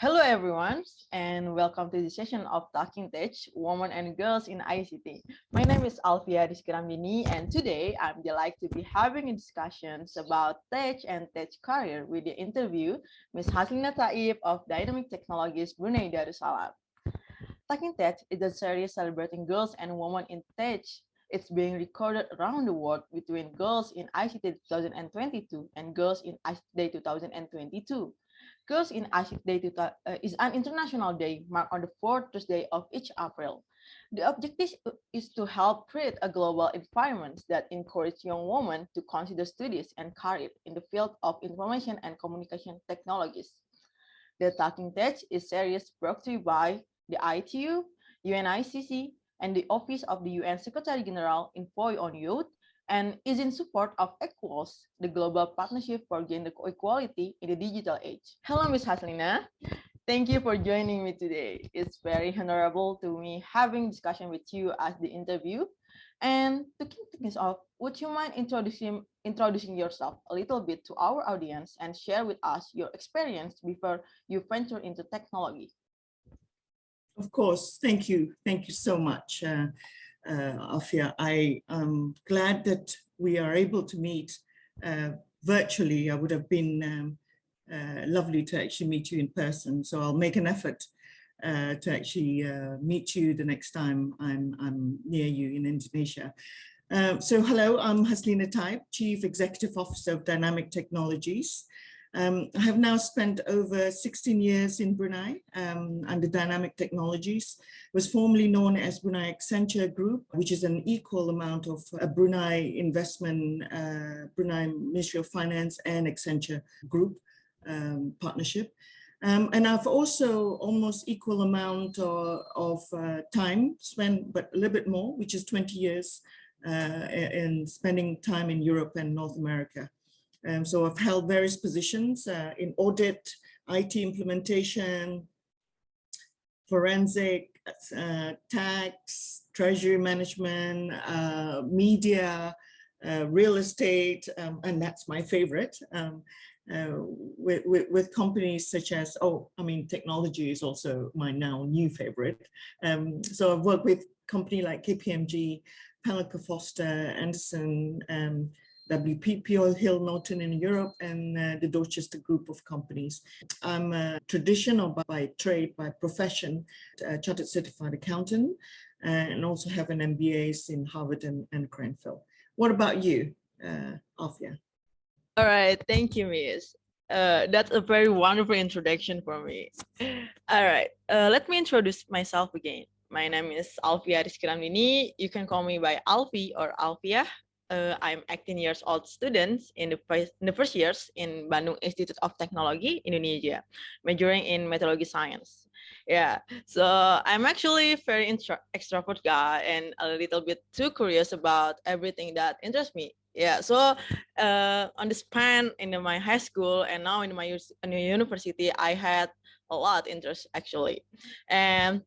Hello, everyone, and welcome to the session of Talking Tech, Women and Girls in ICT. My name is Alfiah Rizqi Ramdhini, and today I'm delighted to be having a discussions about tech and tech career with the interview Ms. Haslina Taib of Dynamik Technologies, Brunei Darussalam. Talking Tech is a series celebrating girls and women in tech. It's being recorded around the world between Girls in ICT 2022 and Girls in ICT Day 2022. Girls in ICT Day is an international day marked on the fourth Thursday of each April. The objective is to help create a global environment that encourages young women to consider studies and career in the field of information and communication technologies. The Talking Tech is series brought to you by the ITU, UNICC, and the Office of the UN Secretary General in on Youth, and is in support of Equals, the global partnership for gender equality in the digital age. Hello, Ms. Haslina. Thank you for joining me today. It's very honorable to me having discussion with you as the interview. And to kick things off, would you mind introducing yourself a little bit to our audience and share with us your experience before you venture into technology? Of course, thank you. Thank you so much, Alfia. I am glad that we are able to meet virtually. I would have been lovely to actually meet you in person. So I'll make an effort to actually meet you the next time I'm near you in Indonesia. So hello, I'm Haslina Taib, Chief Executive Officer of Dynamik Technologies. I have now spent over 16 years in Brunei under Dynamik Technologies. It was formerly known as Brunei Accenture Group, which is an equal amount of Brunei Investment, Brunei Ministry of Finance and Accenture Group partnership. And I've also almost equal amount of time spent, but a little bit more, which is 20 years in spending time in Europe and North America. So I've held various positions in audit, IT implementation, forensic, tax, treasury management, media, real estate, and that's my favorite, with companies such as, technology is also my now new favorite. So I've worked with companies like KPMG, Pamela Foster, Anderson, WPP Hill Norton in Europe, and the Dorchester Group of companies. I'm a traditional by trade, by profession, chartered certified accountant, and also have an MBAs in Harvard and Cranfield. What about you, Alfia? All right, thank you, Miss. That's a very wonderful introduction for me. All right, let me introduce myself again. My name is Alfiah Rizqi Ramdhini. You can call me by Alfi or Alfiah. I'm 18 years old student in the first years in Bandung Institute of Technology, Indonesia, majoring in meteorology science. Yeah, so I'm actually very extrovert guy and a little bit too curious about everything that interests me. Yeah, so on the span in my high school and now in my university, I had a lot of interest actually. And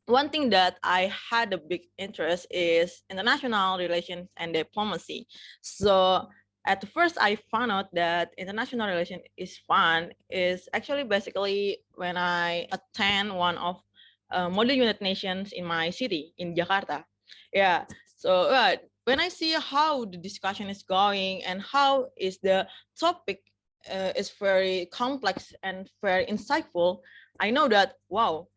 one thing that I had a big interest is international relations and diplomacy. So at first I found out that international relations is fun is actually basically when I attend one of Model United Nations in my city in Jakarta. Yeah, so when I see how the discussion is going and how is the topic is very complex and very insightful, I know that, wow,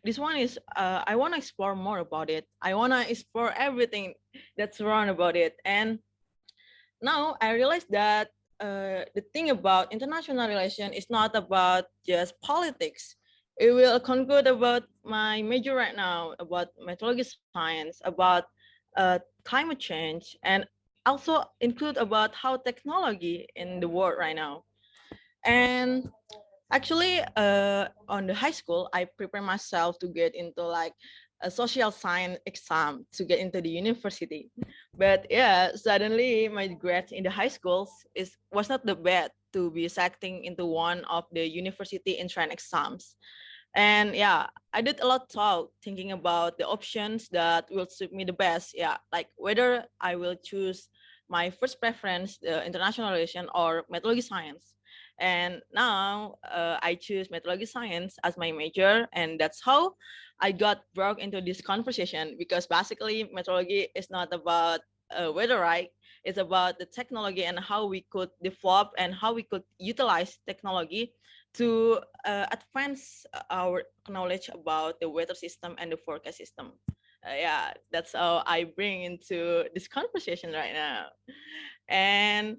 this one is I want to explore more about it. I want to explore everything that's wrong about it. And now I realize that the thing about international relation is not about just politics. It will conclude about my major right now, about meteorology science, about climate change, and also include about how technology in the world right now. And actually, on the high school, I prepare myself to get into like a social science exam to get into the university. But yeah, suddenly my grades in the high schools was not the best to be accepting into one of the university entrance exams. And yeah, I did a lot of thought thinking about the options that will suit me the best. Yeah, like whether I will choose my first preference, the international relation or meteorology science. And now I choose meteorology science as my major, and that's how I got brought into this conversation, because basically meteorology is not about weather, right? It's about the technology and how we could develop and how we could utilize technology to advance our knowledge about the weather system and the forecast system. Yeah, that's how I bring into this conversation right now. And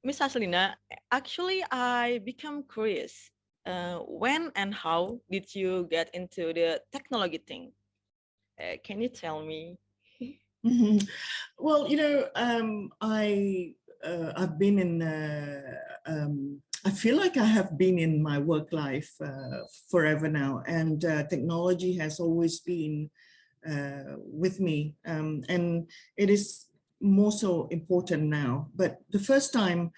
Miss Haslina, actually, I become curious. When and how did you get into the technology thing? Can you tell me? Mhm. Well, I've been in. I feel like I have been in my work life forever now, and technology has always been with me, and it is more so important now. But the first time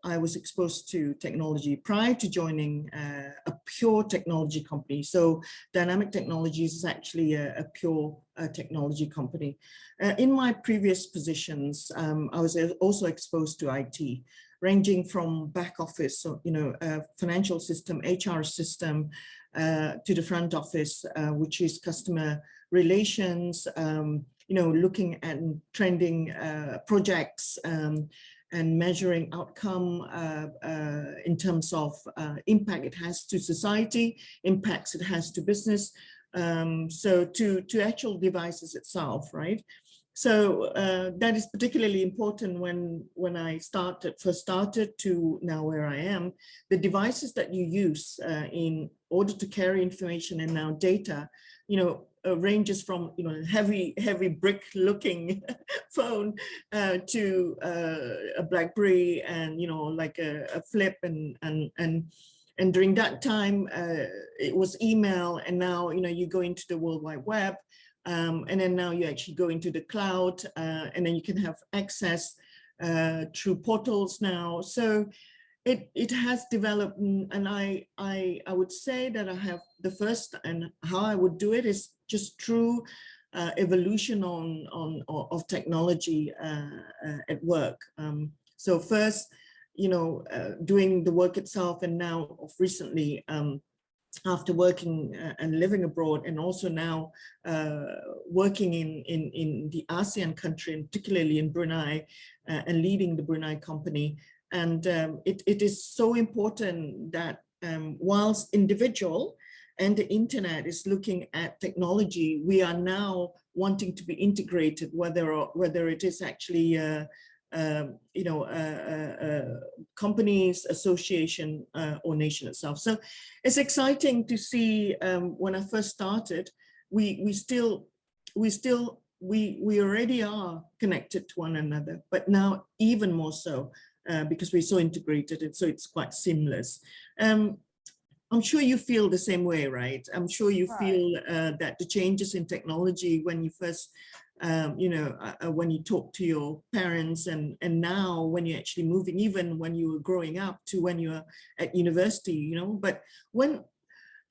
I was exposed to technology prior to joining a pure technology company. So Dynamik Technologies is actually a pure technology company. In my previous positions, I was also exposed to IT, ranging from back office, so, financial system, HR system, to the front office, which is customer relations, looking at trending projects, and measuring outcome in terms of impact it has to society, impacts it has to business, so to actual devices itself, right? So that is particularly important when I first started to now where I am. The devices that you use in order to carry information and now data, ranges from heavy brick looking phone to a BlackBerry and like a flip and during that time it was email, and now you go into the World Wide Web. And then now you actually go into the cloud, and then you can have access through portals now. So it has developed, and I would say that I have the first, and how I would do it is just through evolution of technology at work. So first, doing the work itself, and now recently, after working and living abroad, and also now working in the ASEAN country, and particularly in Brunei, and leading the Brunei company. And it is so important that whilst individual and the internet is looking at technology, we are now wanting to be integrated, whether it is actually companies, association, or nation itself. So it's exciting to see. When I first started, we already are connected to one another, but now even more so because we're so integrated, and so it's quite seamless. I'm sure you feel the same way, right? I'm sure you feel that the changes in technology when you first when you talk to your parents, and now when you're actually moving, even when you were growing up to when you're at university, but when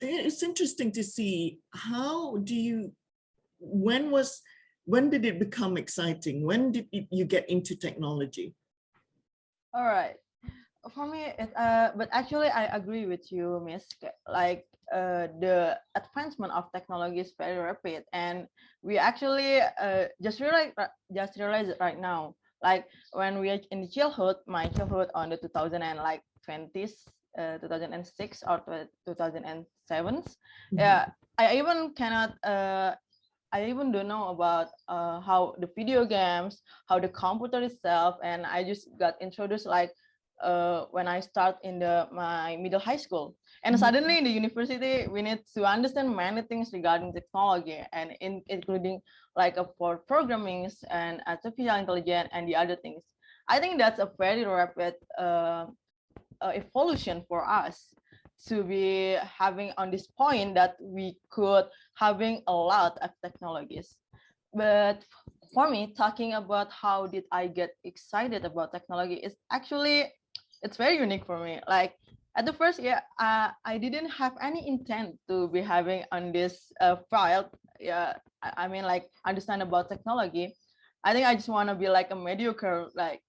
it's interesting to see when did it become exciting? When did you get into technology? All right. For me, but actually, I agree with you, Miss. Like the advancement of technology is very rapid, and we actually just realize it right now. Like when we are in the childhood, my childhood on the 2020s, 2006 or 2007. Yeah, I even cannot. I even don't know about how the video games, how the computer itself, and I just got introduced like when I start in my middle high school. And suddenly in the university, we need to understand many things regarding technology, and including like for programming and artificial intelligence and the other things. I think that's a very rapid evolution for us to be having on this point that we could having a lot of technologies. But for me, talking about how did I get excited about technology is actually, it's very unique for me. Like at the first, yeah, I didn't have any intent to be having on this file. Yeah, I mean like understand about technology. I think I just want to be like a mediocre, like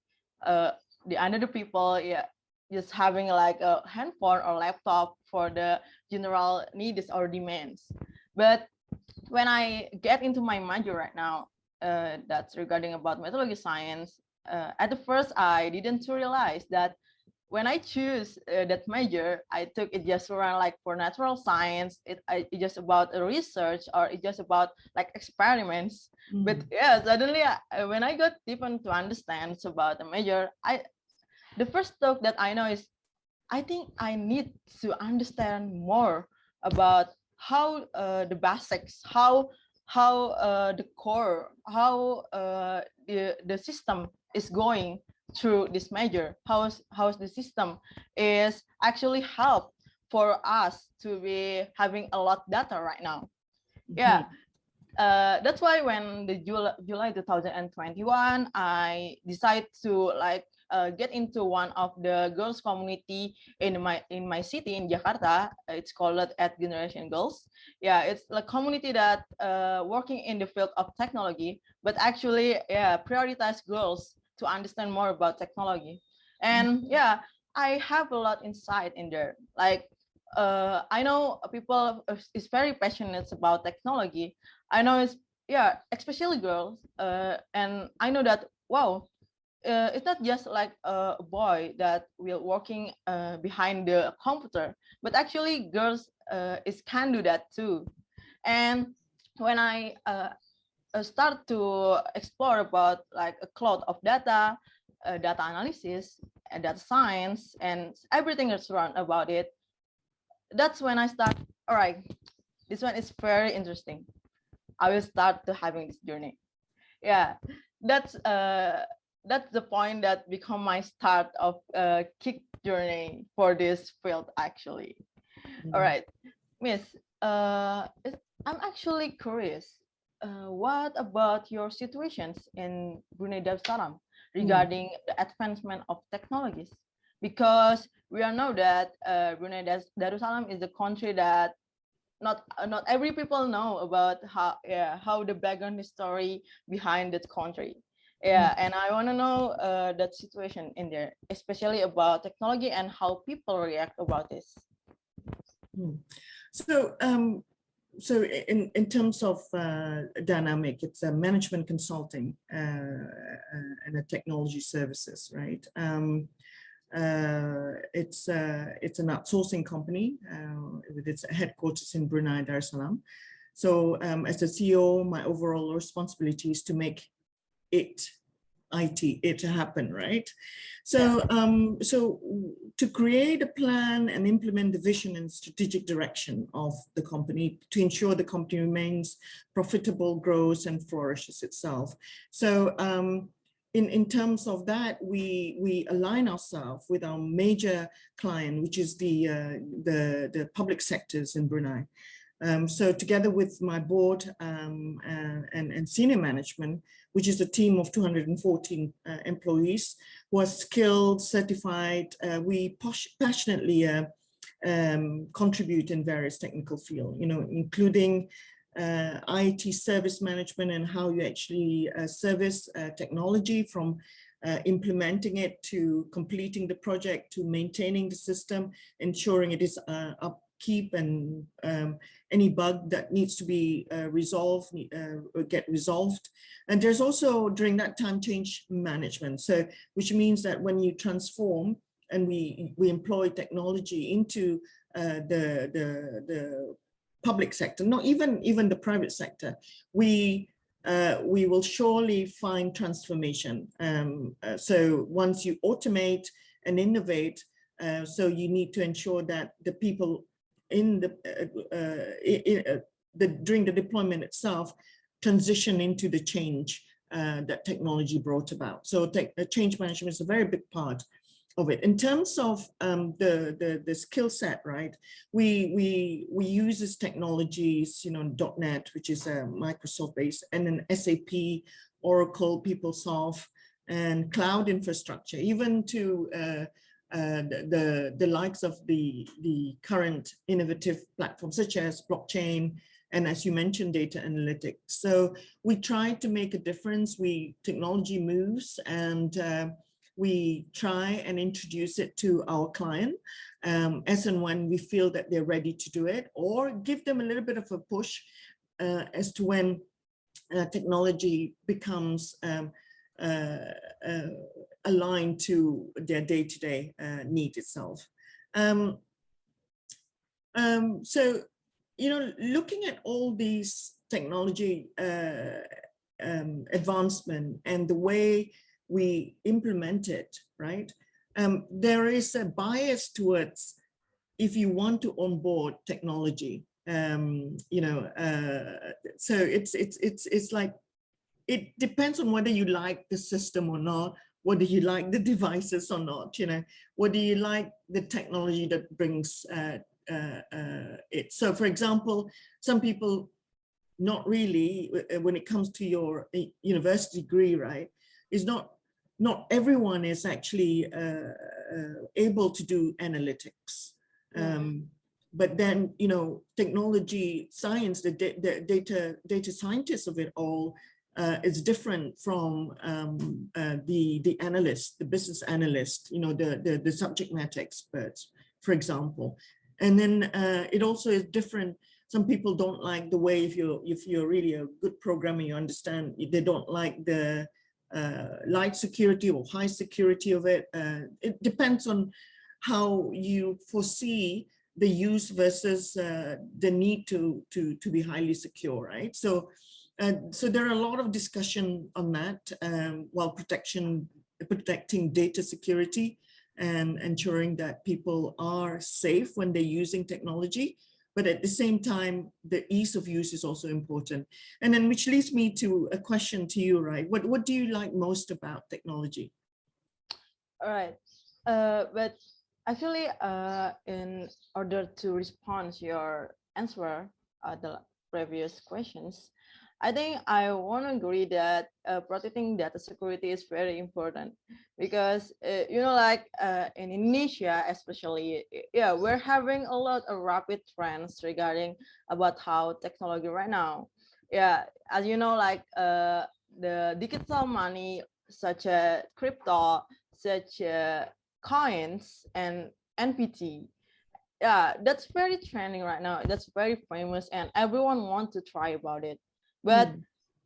the under the people. Yeah, just having like a handphone or laptop for the general needs or demands. But when I get into my major right now, that's regarding about meteorology science, at the first I didn't realize that when I choose that major, I took it just around like for natural science. It's just about research or it's just about like experiments. But yeah, suddenly when I got deeper to understand about the major, the first thought that I know is I think I need to understand more about how the basics, how the core, how the system is going through this major, how's the system is actually help for us to be having a lot data right now. Yeah, that's why when the July 2021, I decided to like get into one of the girls community in my city in Jakarta. It's called at Generation Girls. Yeah, it's a community that working in the field of technology, but actually prioritize girls to understand more about technology. And yeah, I have a lot insight in there. Like I know people is very passionate about technology. I know it's especially girls, and I know that wow, it's not just like a boy that will working behind the computer, but actually girls is can do that too. And when I start to explore about like a cloud of data, data analysis, and data science, and everything that's around about it, that's when I start. All right, this one is very interesting. I will start to having this journey. Yeah, that's the point that become my start of kick journey for this field actually. All right, Miss, I'm actually curious. What about your situations in Brunei Darussalam regarding the advancement of technologies? Because we all know that Brunei Darussalam is the country that not every people know about how the background story behind that country. Yeah, and I want to know that situation in there, especially about technology and how people react about this. So, so in terms of Dynamik, it's a management consulting and a technology services, right? It's an outsourcing company with its headquarters in Brunei Darussalam. So as a CEO, my overall responsibility is to make it happen, right? So so to create a plan and implement the vision and strategic direction of the company to ensure the company remains profitable, grows, and flourishes itself. So in terms of that, we align ourselves with our major client, which is the public sectors in Brunei. So together with my board and senior management, which is a team of 214 employees who are skilled, certified, we passionately contribute in various technical fields, including IT service management and how you actually service technology, from implementing it to completing the project to maintaining the system, ensuring it is upkeep, and any bug that needs to be resolved get resolved. And there's also during that time change management, so which means that when you transform and we employ technology into the public sector, not even the private sector, we will surely find transformation. So once you automate and innovate, so you need to ensure that the people in during the deployment itself transition into the change that technology brought about. So change management is a very big part of it. In terms of the skill set, right? We use this technologies, .NET, which is a Microsoft based, and an SAP, Oracle, PeopleSoft, and cloud infrastructure, even to the likes of the current innovative platforms such as blockchain, and as you mentioned, data analytics. So we try to make a difference. Technology moves, and we try and introduce it to our client as and when we feel that they're ready to do it, or give them a little bit of a push as to when technology becomes aligned to their day-to-day need itself. So, you know, looking at all these technology advancement and the way we implement it, right? There is a bias towards, if you want to onboard technology, you know, so it's like, it depends on whether you like the system or not, whether you like the devices or not, you know, whether you like the technology that brings it. So for example, some people, not really, when it comes to your university degree, right, is not everyone is actually able to do analytics. But then, you know, technology science, the data scientists of it all is different from the analyst, the business analyst, you know, the subject matter experts, for example. And then it also is different. Some people don't like the way, if you're really a good programmer, you understand, they don't like the light security or high security of it. It depends on how you foresee the use versus the need to be highly secure, right? So there are a lot of discussion on that, while protecting data security and ensuring that people are safe when they're using technology. But at the same time, the ease of use is also important. And then, which leads me to a question to you, right? What do you like most about technology? All right. But actually, in order to respond to your answer, the previous questions, I think I want to agree that protecting data security is very important, because you know, like in Indonesia especially, yeah, we're having a lot of rapid trends regarding about how technology right now. Yeah, as you know, like the digital money, such as crypto, such coins and NPT. Yeah, that's very trending right now. That's very famous, and everyone wants to try about it. But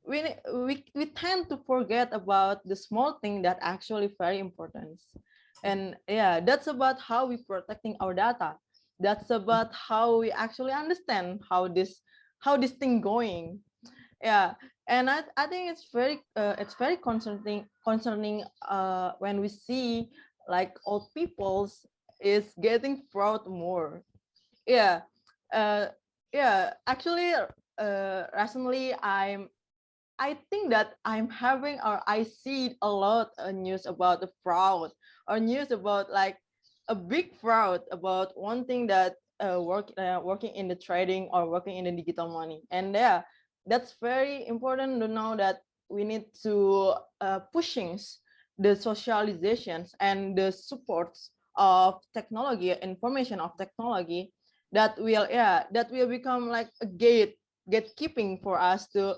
we tend to forget about the small thing that actually very important. And yeah, that's about how we protecting our data. That's about how we actually understand how this thing going. Yeah, and I think it's very concerning when we see like old people's is getting fraud more. Yeah, yeah, actually recently I think that I'm having, or I see a lot of news about the fraud, or news about like a big fraud about one thing that working in the trading or working in the digital money. And yeah, that's very important to know that we need to pushing the socializations and the supports of technology, information of technology, that will become like a gatekeeping for us to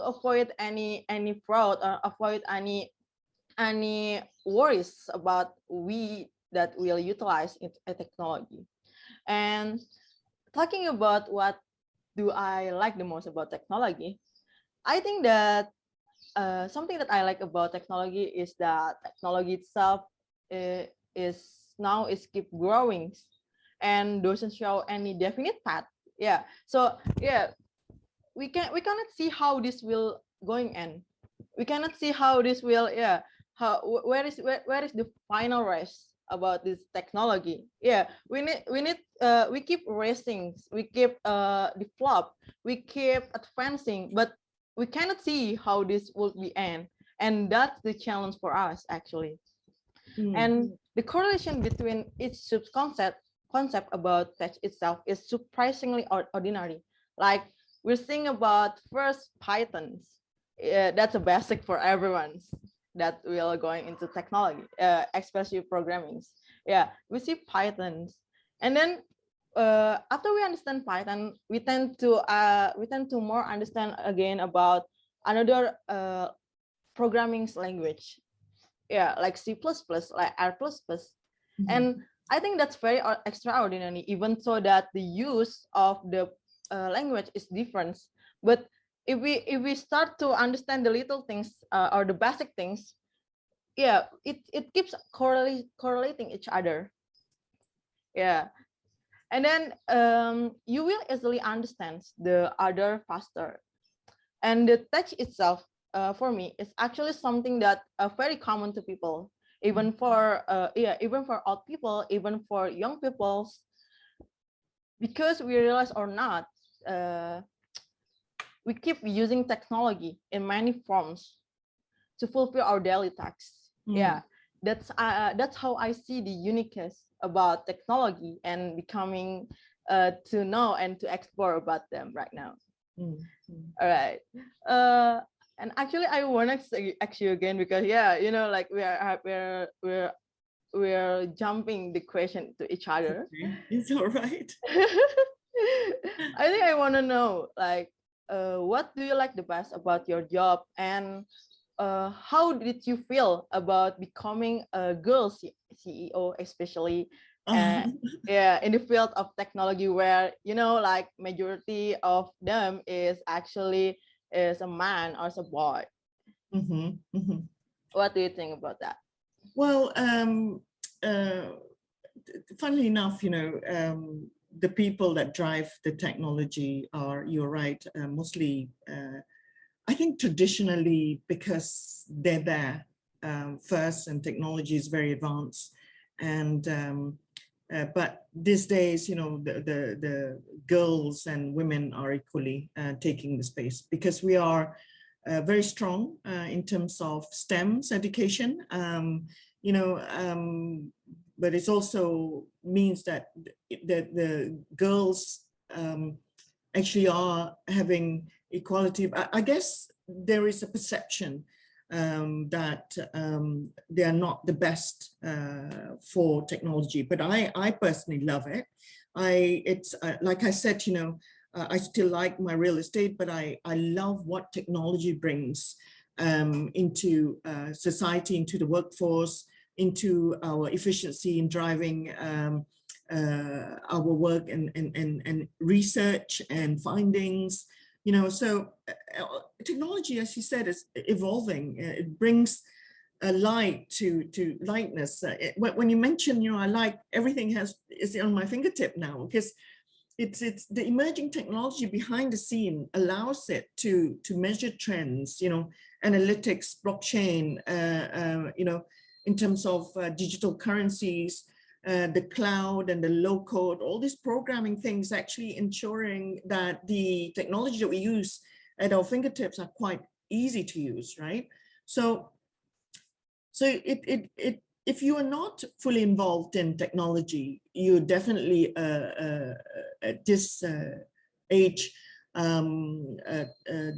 avoid any fraud, or avoid any worries about we that will utilize a technology. And talking about what do I like the most about technology, I think that something that I like about technology is that technology itself is keep growing and doesn't show any definite path. Yeah, so yeah, we cannot see how this will going end. We cannot see how this will, where is the final race about this technology. Yeah, we keep racing, we keep develop, we keep advancing, but we cannot see how this will be end. And that's the challenge for us actually. And the correlation between each concept about tech itself is surprisingly ordinary. Like, we're seeing about first Pythons. That's a basic for everyone that will going into technology, especially programming. Yeah, we see Pythons, and then after we understand Python, we tend to more understand again about another programming language. yeah, like C++, like R++. And I think that's very extraordinary, even so that the use of the language is different. But if we start to understand the little things or the basic things, yeah, it keeps correlating each other. Yeah, and then you will easily understand the other faster. And the touch itself, for me, is actually something that very common to people, even for even for old people, even for young people, because we realize or not, we keep using technology in many forms to fulfill our daily tasks. Yeah, that's how I see the uniqueness about technology and becoming to know and to explore about them right now. All right. And actually, I want to ask you again because yeah, you know, like we're jumping the question to each other. It's all right. I think I want to know, like, what do you like the best about your job, and how did you feel about becoming a girl CEO, especially yeah, in the field of technology, where you know, like majority of them is actually is a man or is a boy. What do you think about that? Well, funnily enough, you know, the people that drive the technology are, you're right, mostly, I think traditionally because they're there first and technology is very advanced. And but these days, you know, the girls and women are equally taking the space because we are very strong in terms of STEMs education, you know, but it also means that the girls actually are having equality. I guess there is a perception that they are not the best for technology, but I personally love it. It's like I said, you know, I still like my real estate, but I love what technology brings into society, into the workforce, into our efficiency in driving our work and research and findings. You know, so technology, as you said, is evolving. It brings a light to lightness. When you mention, you know, I like everything is on my fingertip now, because it's the emerging technology behind the scene allows it to measure trends, you know, analytics, blockchain, you know, in terms of digital currencies, the cloud and the low code, all these programming things actually ensuring that the technology that we use at our fingertips are quite easy to use, right? So if you are not fully involved in technology, you're definitely at this age,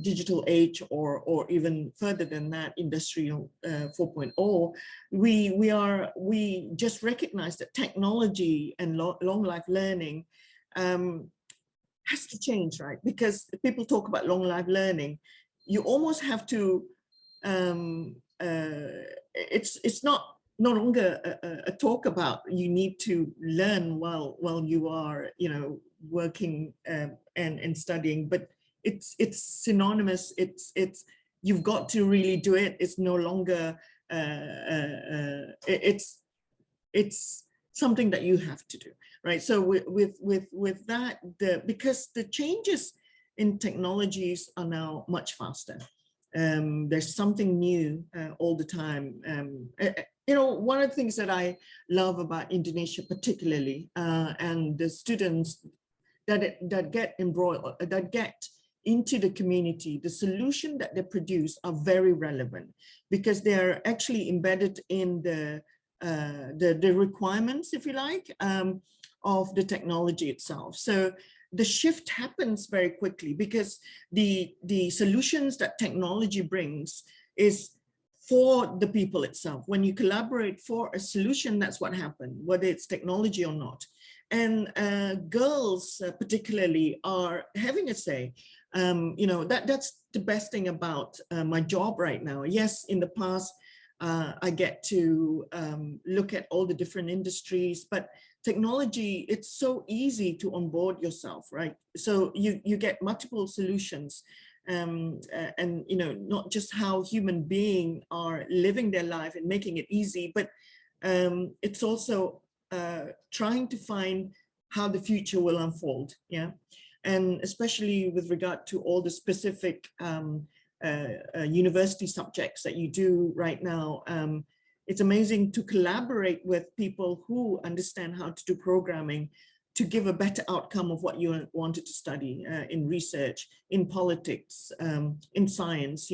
digital age, or even further than that, industrial 4.0, we just recognize that technology and long life learning has to change, right? Because people talk about long life learning, you almost have to it's not no longer a talk about you need to learn while you are, you know, working and studying, but it's synonymous. It's you've got to really do it. It's no longer it's something that you have to do, right? So with that, because the changes in technologies are now much faster. There's something new all the time. You know, one of the things that I love about Indonesia particularly, and the students that get embroiled, that get into the community, the solution that they produce are very relevant because they're actually embedded in the requirements, if you like, of the technology itself. So the shift happens very quickly because the solutions that technology brings is for the people itself. When you collaborate for a solution, that's what happened, whether it's technology or not. And girls particularly are having a say. You know, that's the best thing about my job right now. Yes, in the past, I get to look at all the different industries, but technology, it's so easy to onboard yourself, right? So you get multiple solutions, and not just how human beings are living their life and making it easy, but it's also trying to find how the future will unfold, yeah? And especially with regard to all the specific university subjects that you do right now, it's amazing to collaborate with people who understand how to do programming to give a better outcome of what you wanted to study in research, in politics, in science,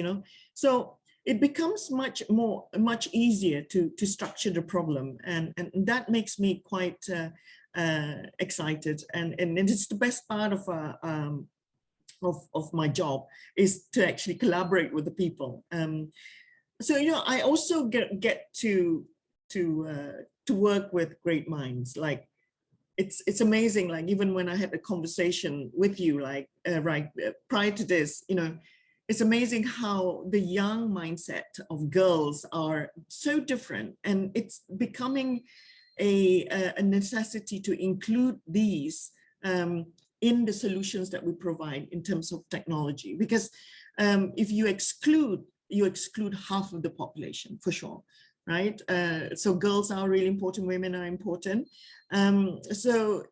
So it becomes much easier to structure the problem, and that makes me quite excited, and it's the best part of my job, is to actually collaborate with the people. So I also get to work with great minds. Like it's amazing. Like even when I had a conversation with you, like prior to this, it's amazing how the young mindset of girls are so different, and it's becoming a necessity to include these in the solutions that we provide in terms of technology, because if you exclude half of the population for sure, right? So girls are really important, women are important. So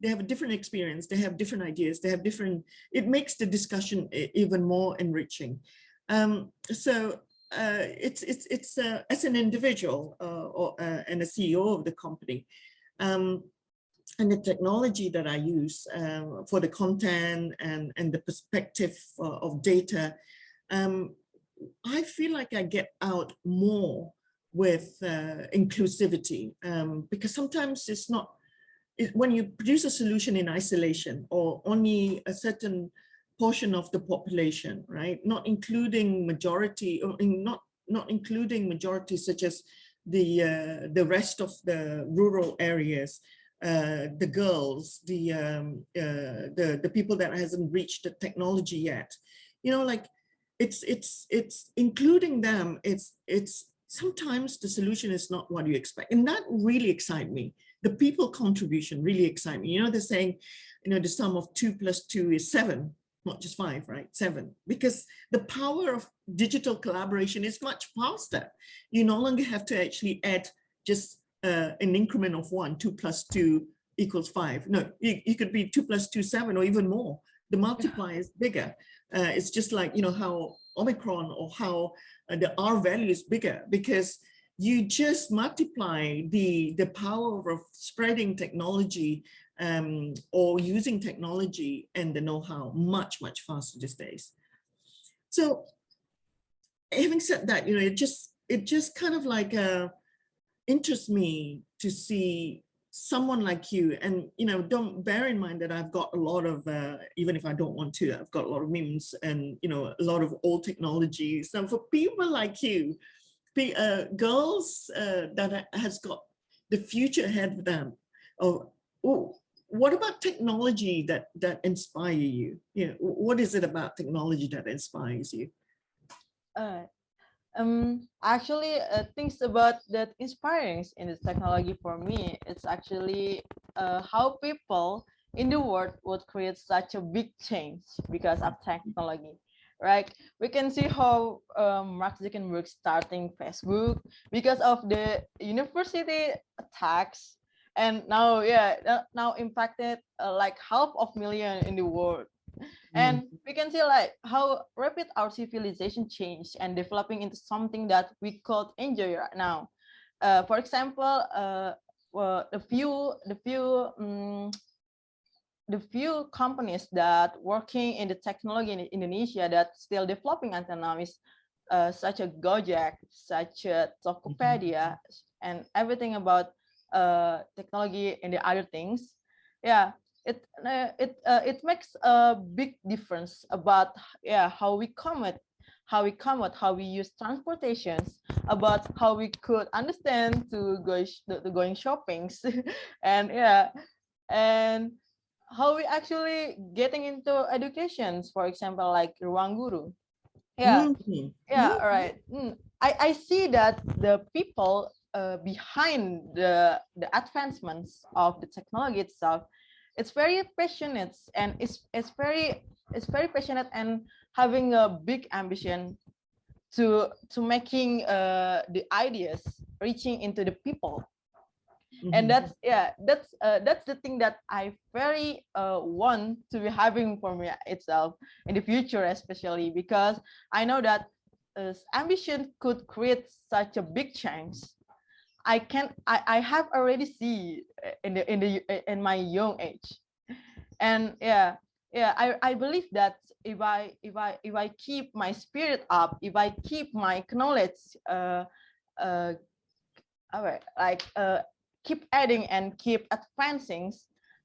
they have a different experience, they have different ideas, it makes the discussion even more enriching. So it's as an individual and a CEO of the company, and the technology that I use for the content and the perspective of data, I feel like I get out more with inclusivity, because sometimes when you produce a solution in isolation or only a certain portion of the population, right? Not including majority, or not including majority such as the rest of the rural areas, the girls, the people that hasn't reached the technology yet, like it's including them. It's sometimes the solution is not what you expect, and that really excites me. The people contribution really excites me. They're saying, the sum of 2 + 2 is 7, not just 5, right? 7, because the power of digital collaboration is much faster. You no longer have to actually add just an increment of 1, 2 + 2 = 5. No, it could be 2 + 2, 7, or even more. The multiplier is bigger. It's just like, how Omicron, or how the R value is bigger, because you just multiply the power of spreading technology or using technology and the know-how much faster these days. So having said that, it just kind of like interests me to see someone like you, and don't bear in mind that I've got a lot of even if I don't want to, I've got a lot of memes and a lot of old technology. So for people like you, girls that has got the future ahead of them, what about technology that inspire you? What is it about technology that inspires you? Actually, things about that inspiring in this technology for me, it's actually how people in the world would create such a big change because of technology, right? We can see how Mark Zuckerberg starting Facebook because of the university attacks, and now now impacted like 500,000 in the world. And we can see like how rapid our civilization changed and developing into something that we could enjoy right now. For example, the few companies that working in the technology in Indonesia that still developing until now is such a Gojek, such a Tokopedia, and everything about technology and the other things. Yeah, it makes a big difference about how we use transportations, about how we could understand to going shoppings, and and how we actually getting into educations, for example, like Ruang Guru. Yeah, Mhm. yeah, all right. I see that the people behind the advancements of the technology itself, it's very passionate, and it's very passionate and having a big ambition to making the ideas reaching into the people. And Mhm. that's the thing that I very want to be having for me itself in the future, especially because I know that ambition could create such a big change. I have already see in my young age. And I believe that if I keep my spirit up, if I keep my knowledge uh like keep adding and keep advancing,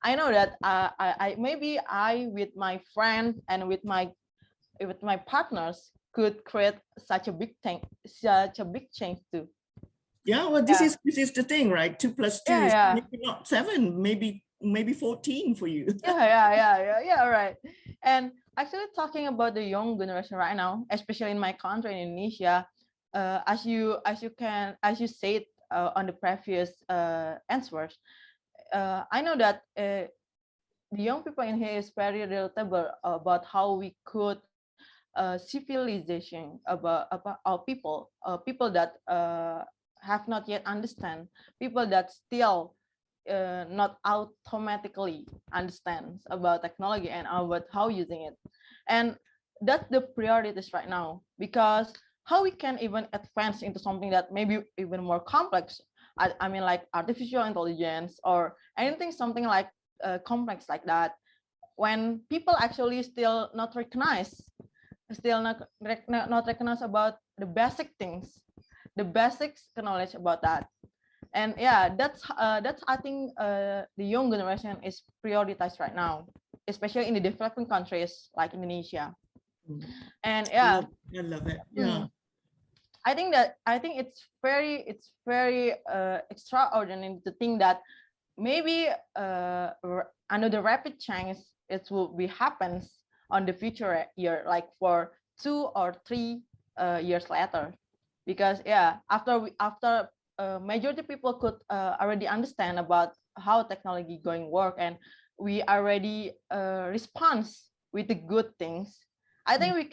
I know that I maybe I with my friend and with my partners could create such a big change too. Yeah, well, Yeah, this is the thing, right? 2 plus 2 yeah, is yeah, maybe not 7, maybe 14 for you. yeah, right. And actually talking about the young generation right now, especially in my country, in Indonesia, as you said on the previous answers, I know that the young people in here is very relatable about how we could civilization about our people that have not yet understand, people that still not automatically understands about technology and about how using it. And that's the priorities right now, because how we can even advance into something that maybe even more complex. I mean, like artificial intelligence or anything, something like complex like that, when people actually still not recognize about the basic things, the basics knowledge about that. And that's I think the young generation is prioritized right now, especially in the developing countries like Indonesia. And I love it. mm, Yeah. I think it's very extraordinary to think that maybe under the rapid change it will be happens on the future year, like for 2 or 3 years later. Because after majority people could already understand about how technology going work, and we already respond with the good things, I think we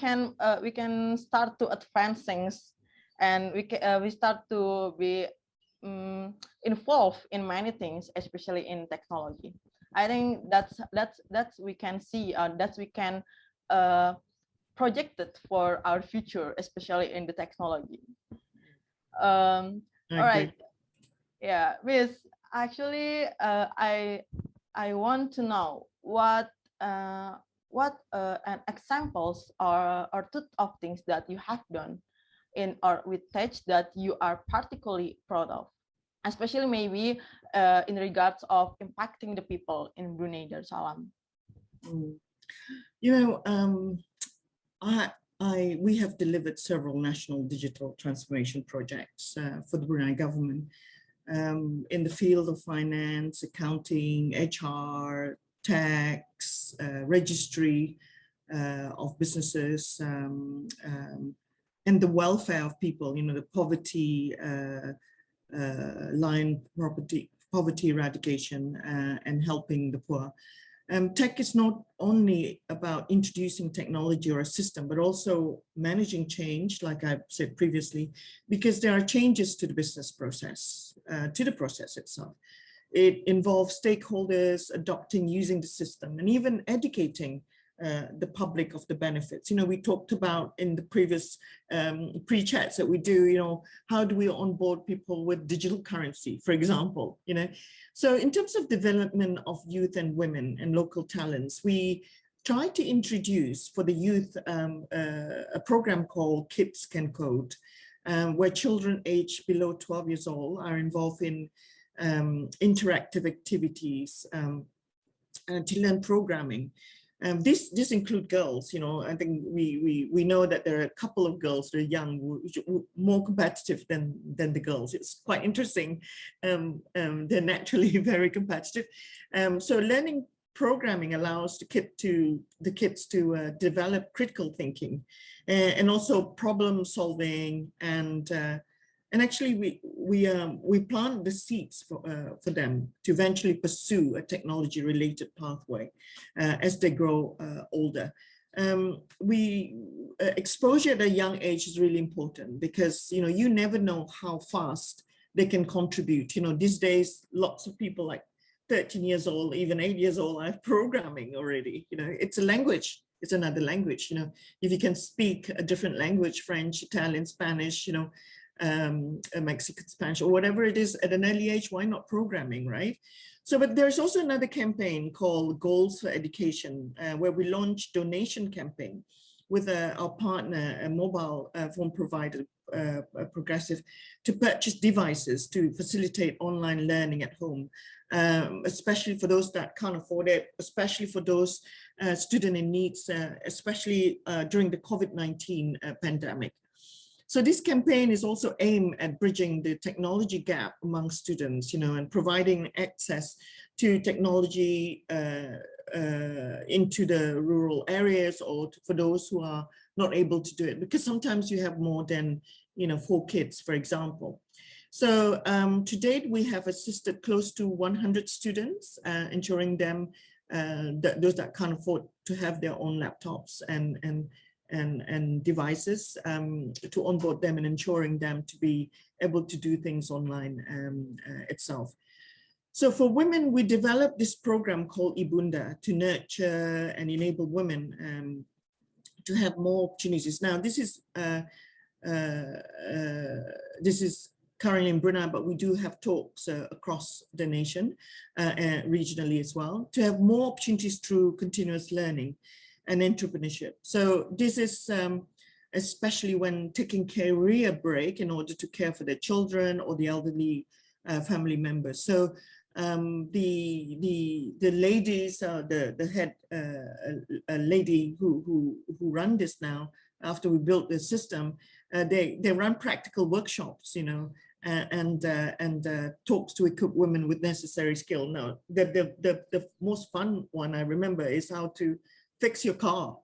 can start to advance things, and we start to be involved in many things, especially in technology. I think that's we can see, that we can uh, project it for our future, especially in the technology. I All right, agree. yeah, Miss. Actually, I want to know what examples or two of things that you have done in or with tech that you are particularly proud of, especially maybe in regards of impacting the people in Brunei Darussalam. Mm. You know, we have delivered several national digital transformation projects for the Brunei government in the field of finance, accounting, HR, tax, registry of businesses, and the welfare of people, you know, the poverty line, poverty eradication, and helping the poor. Tech is not only about introducing technology or a system, but also managing change, like I said previously, because there are changes to the business process, to the process itself. It involves stakeholders adopting, using the system, and even educating the public of the benefits. You know, we talked about in the previous pre-chats that we do, you know, how do we onboard people with digital currency, for example, you know. So in terms of development of youth and women and local talents, we try to introduce for the youth a program called Kids Can Code, where children aged below 12 years old are involved in interactive activities to learn programming. This include girls. You know, I think we know that there are a couple of girls that are young, more competitive than the girls. It's quite interesting. They're naturally very competitive. So learning programming allows the kids to develop critical thinking and also problem solving, and actually we plant the seeds for them to eventually pursue a technology related pathway as they grow older. Exposure at a young age is really important, because you never know how fast they can contribute. These days lots of people like 13 years old, even 8 years old, are programming already. It's a language, it's another language. If you can speak a different language, French, Italian, Spanish, Mexican Spanish, or whatever it is at an early age, why not programming, right? So, but there's also another campaign called Goals for Education, where we launched donation campaign with our partner, a mobile phone provider, Progressive, to purchase devices to facilitate online learning at home, especially for those that can't afford it, especially for those students in needs, especially during the COVID-19 pandemic. So this campaign is also aimed at bridging the technology gap among students, and providing access to technology into the rural areas, or for those who are not able to do it, because sometimes you have more than 4 kids, for example. So to date, we have assisted close to 100 students, ensuring them that those that can't afford to have their own laptops and devices, to onboard them and ensuring them to be able to do things online itself. So for women, we developed this program called Ibunda to nurture and enable women to have more opportunities. Now, this is currently in Brunei, but we do have talks across the nation, regionally as well, to have more opportunities through continuous learning and entrepreneurship. So this is especially when taking career break in order to care for their children or the elderly family members. So the ladies, the head lady who run this now, after we built the system, they run practical workshops, and talks to equip women with necessary skill. Now, the most fun one I remember is how to fix your car,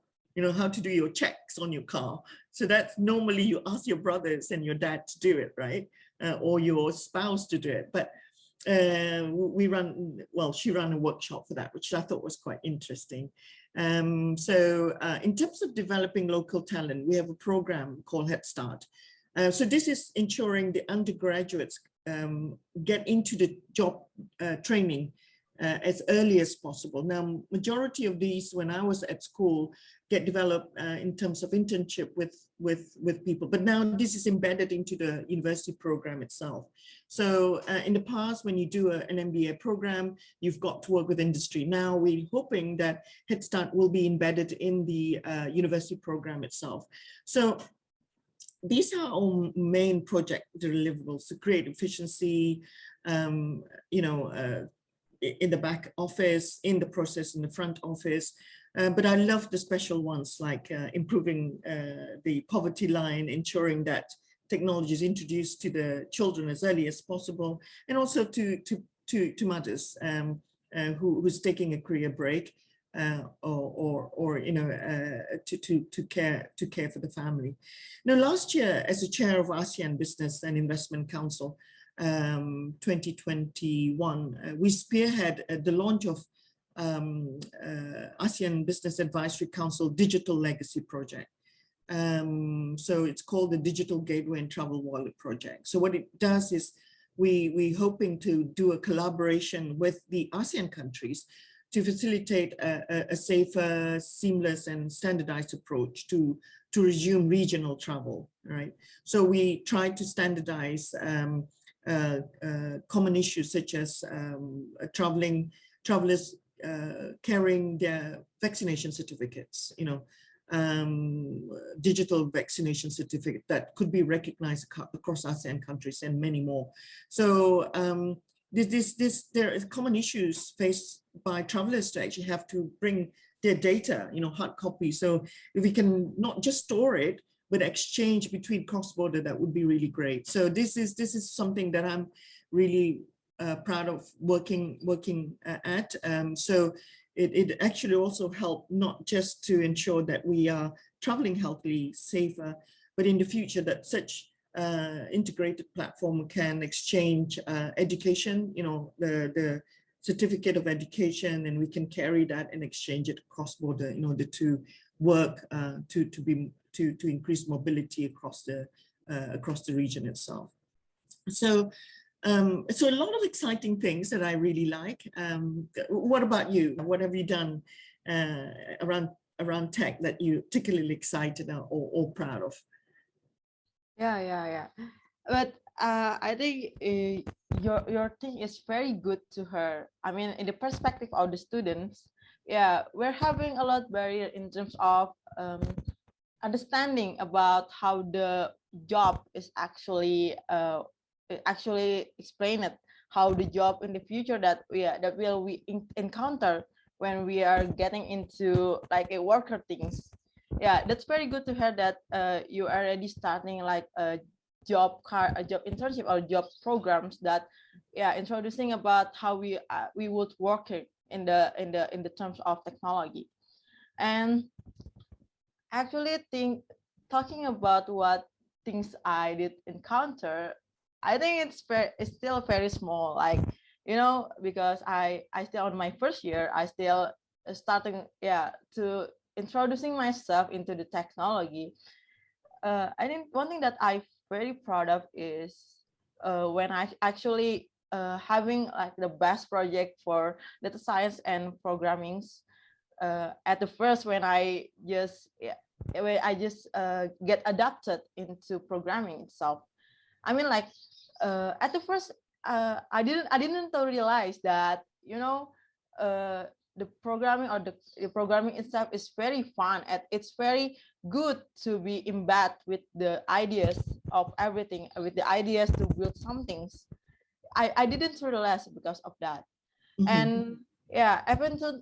how to do your checks on your car. So that's normally you ask your brothers and your dad to do it, right? Or your spouse to do it. But she ran a workshop for that, which I thought was quite interesting. So in terms of developing local talent, we have a program called Head Start. So this is ensuring the undergraduates get into the job training as early as possible. Now, majority of these, when I was at school, get developed in terms of internship with people, but now this is embedded into the university program itself. So in the past, when you do an MBA program, you've got to work with industry. Now we're hoping that Head Start will be embedded in the university program itself. So these are our main project deliverables to create efficiency, in the back office, in the process, in the front office. But I love the special ones like improving the poverty line, ensuring that technology is introduced to the children as early as possible, and also to mothers who's taking a career break or to care for the family. Now, last year, as a chair of ASEAN Business and Investment Council 2021, we spearhead the launch of ASEAN Business Advisory Council Digital Legacy Project. So it's called the Digital Gateway and Travel Wallet Project. So what it does is we're hoping to do a collaboration with the ASEAN countries to facilitate a safer, seamless, and standardized approach to resume regional travel, right? So we try to standardize common issues such as travelers carrying their vaccination certificates, digital vaccination certificate that could be recognized across ASEAN countries and many more. So there are common issues faced by travelers to actually have to bring their data, hard copy. So if we can not just store it, but exchange between cross-border, that would be really great. So this is something that I'm really proud of working at. So it actually also helped not just to ensure that we are traveling healthily, safer, but in the future that such integrated platform can exchange education, the certificate of education, and we can carry that and exchange it across border in order to work to increase mobility across the region itself. So so a lot of exciting things that I really like. What about you? What have you done around tech that you're particularly excited or proud of? Yeah. But I think your thing is very good to her. I mean, in the perspective of the students, yeah, we're having a lot barrier in terms of understanding about how the job is actually explain it, how the job in the future that we encounter when we are getting into like a worker things. Yeah, that's very good to hear that you are already starting like a job internship or job programs that introducing about how we would work in the terms of technology. And actually talking about what things I did encounter, I think it's still very small, like, because I still on my first year, I still starting to introducing myself into the technology. I think one thing that I'm very proud of is when I actually having like the best project for data science and programming. At the first, when I just get adapted into programming itself. I mean, like at the first, I didn't realize that the programming or the programming itself is very fun, and it's very good to be embedded with the ideas of everything, with the ideas to build some things. I didn't realize because of that. Mm-hmm. And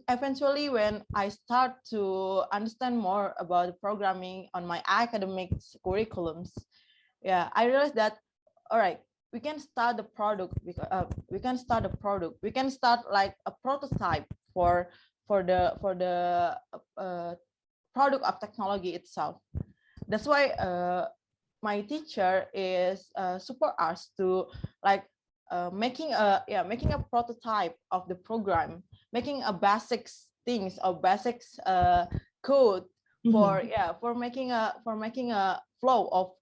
eventually when I start to understand more about programming on my academic curriculums, I realized that, all right, we can start the product. We can start like a prototype for the product of technology itself. That's why my teacher is support us to like making a prototype of the program, making a basics things or basics code for making a flow of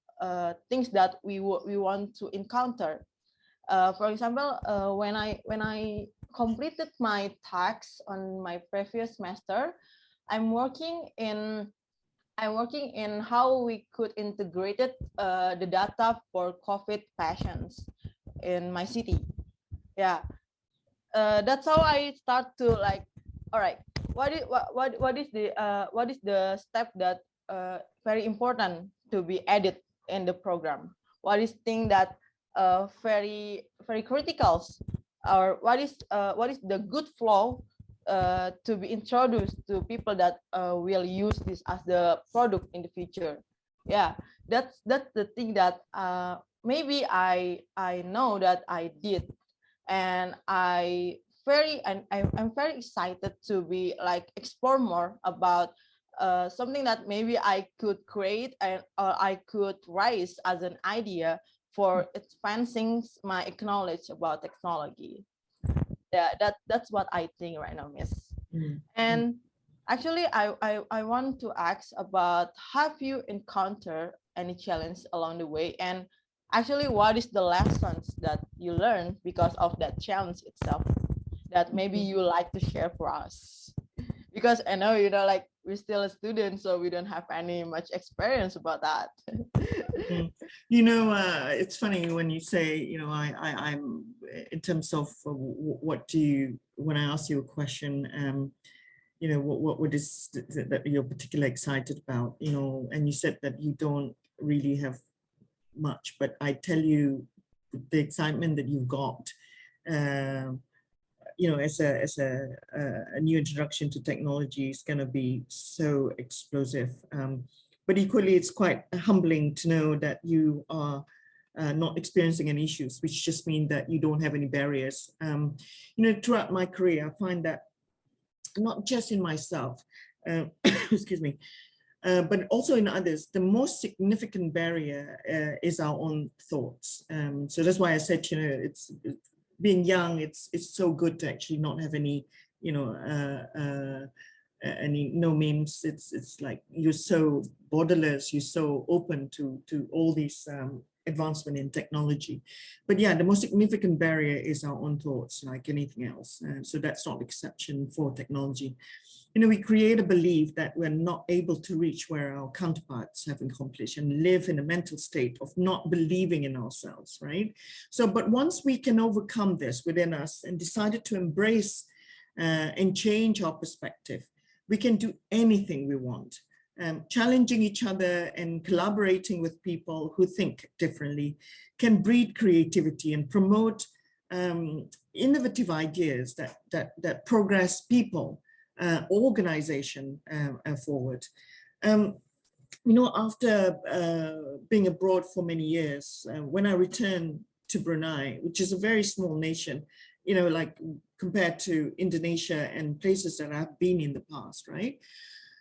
things that we want to encounter. For example, when I completed my tasks on my previous semester, I'm working in how we could integrate the data for COVID patients in my city. That's how I start to like, all right, what is the step that very important to be added in the program? What is thing that very critical, or what is the good flow to be introduced to people that will use this as the product in the future? That's the thing that maybe I know that I did, and I'm very excited to be like explore more about something that maybe I could create or I could raise as an idea for advancing my knowledge about technology. That's what I think right now, Miss. Mm-hmm. And actually, I want to ask about, have you encountered any challenge along the way, and actually what is the lessons that you learned because of that challenge itself that maybe you like to share for us? Because I know, like we're still a student, so we don't have any much experience about that. It's funny when you say, I'm in terms of what do you, when I ask you a question, what is that you're particularly excited about, and you said that you don't really have much, but I tell you the excitement that you've got, as a new introduction to technology is going to be so explosive. But equally, it's quite humbling to know that you are not experiencing any issues, which just mean that you don't have any barriers. Throughout my career, I find that not just in myself, excuse me, but also in others, the most significant barrier is our own thoughts. So that's why I said, it's being young, it's so good to actually not have any, any no memes. It's like you're so borderless, you're so open to all these advancement in technology. But yeah, the most significant barrier is our own thoughts, like anything else. So that's not the exception for technology. We create a belief that we're not able to reach where our counterparts have accomplished and live in a mental state of not believing in ourselves, right? So, but once we can overcome this within us and decided to embrace and change our perspective, we can do anything we want. Challenging each other and collaborating with people who think differently can breed creativity and promote innovative ideas that progress people, organization forward. After being abroad for many years, when I returned to Brunei, which is a very small nation, like compared to Indonesia and places that I've been in the past, right?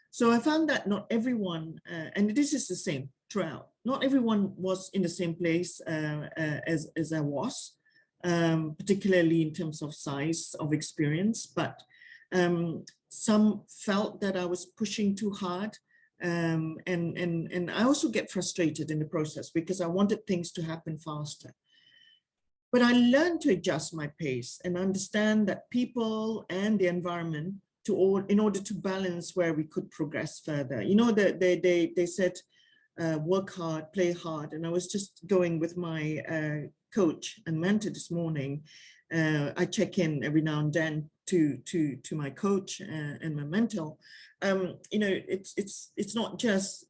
So I found that not everyone, and this is the same throughout, not everyone was in the same place as I was, particularly in terms of size of experience, but some felt that I was pushing too hard. And I also get frustrated in the process because I wanted things to happen faster. But I learned to adjust my pace and understand that people and the environment in order to balance where we could progress further. They said, work hard, play hard. And I was just going with my coach and mentor this morning. I check in every now and then to my coach and my mentor. It's not just